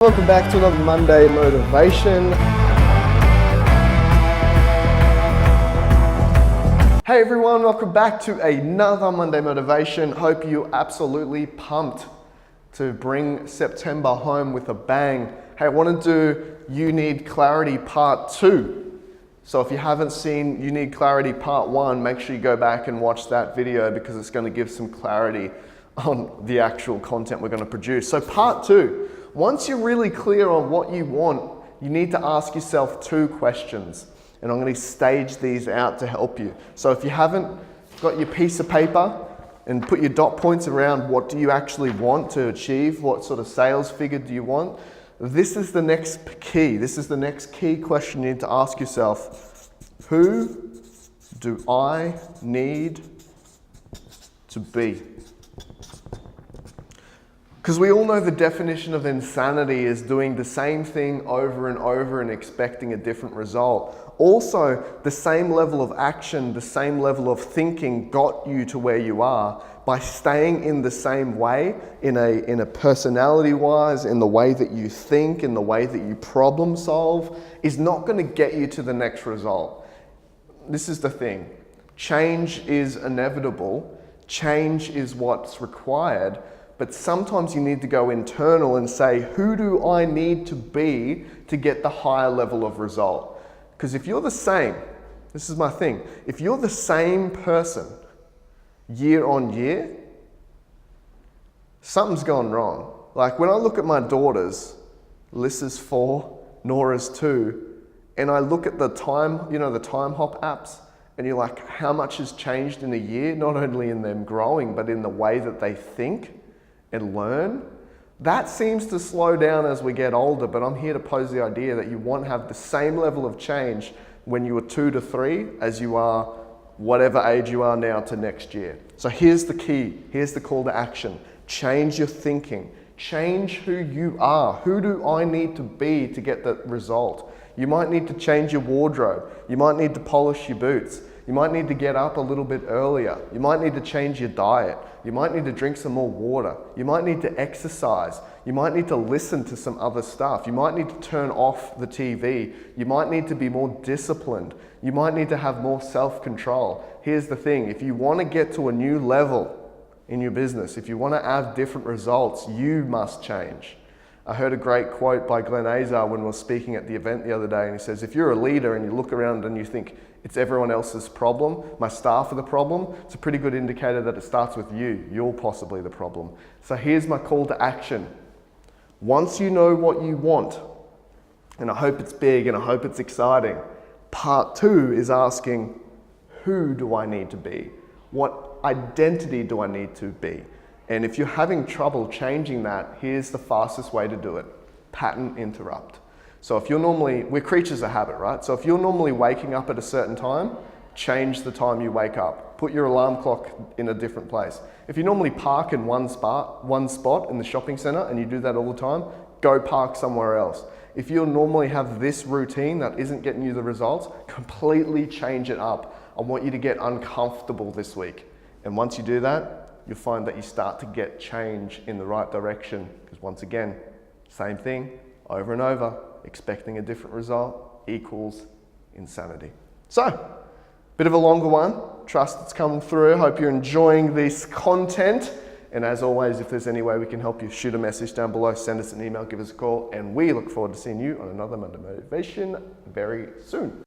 Welcome back to another Monday Motivation. Hey everyone, welcome back to another Monday Motivation. Hope you're absolutely pumped to bring September home with a bang. Hey, I want to do You Need Clarity Part 2. So if you haven't seen You Need Clarity Part 1, make sure you go back and watch that video because it's going to give some clarity on the actual content we're going to produce. So Part 2, once you're really clear on what you want, you need to ask yourself 2 questions. And I'm going to stage these out to help you. So if you haven't got your piece of paper and put your dot points around what do you actually want to achieve, what sort of sales figure do you want, this is the next key. This is the next key question you need to ask yourself. Who do I need to be? Because we all know the definition of insanity is doing the same thing over and over and expecting a different result. Also, the same level of action, the same level of thinking got you to where you are by staying in the same way, in a personality-wise, in the way that you think, in the way that you problem solve, is not going to get you to the next result. This is the thing. Change is inevitable. Change is what's required. But sometimes you need to go internal and say, who do I need to be to get the higher level of result? Because if you're the same, this is my thing, if you're the same person year on year, something's gone wrong. Like when I look at my daughters, Lissa's 4, Nora's 2, and I look at the time, the time hop apps, and you're like, how much has changed in a year? Not only in them growing, but in the way that they think and learn. That seems to slow down as we get older, but I'm here to pose the idea that you want to have the same level of change when you were 2 to 3 as you are whatever age you are now to next year. So here's the key, here's the call to action. Change your thinking, change who you are. Who do I need to be to get the result? You might need to change your wardrobe, you might need to polish your boots, you might need to get up a little bit earlier. You might need to change your diet. You might need to drink some more water. You might need to exercise. You might need to listen to some other stuff. You might need to turn off the TV. You might need to be more disciplined. You might need to have more self-control. Here's the thing, if you want to get to a new level in your business, if you want to have different results, you must change. I heard a great quote by Glenn Azar when we were speaking at the event the other day, and he says, if you're a leader and you look around and you think it's everyone else's problem, my staff are the problem, it's a pretty good indicator that it starts with you. You're possibly the problem. So here's my call to action. Once you know what you want, and I hope it's big and I hope it's exciting, part 2 is asking, who do I need to be? What identity do I need to be? And if you're having trouble changing that, here's the fastest way to do it. Pattern interrupt. So if you're we're creatures of habit, right? So if you're normally waking up at a certain time, change the time you wake up. Put your alarm clock in a different place. If you normally park in one spot in the shopping center and you do that all the time, go park somewhere else. If you normally have this routine that isn't getting you the results, completely change it up. I want you to get uncomfortable this week. And once you do that, you'll find that you start to get change in the right direction. Because once again, same thing over and over, expecting a different result equals insanity. So, bit of a longer one. Trust it's come through. Hope you're enjoying this content. And as always, if there's any way we can help you, shoot a message down below, send us an email, give us a call, and we look forward to seeing you on another Monday Motivation very soon.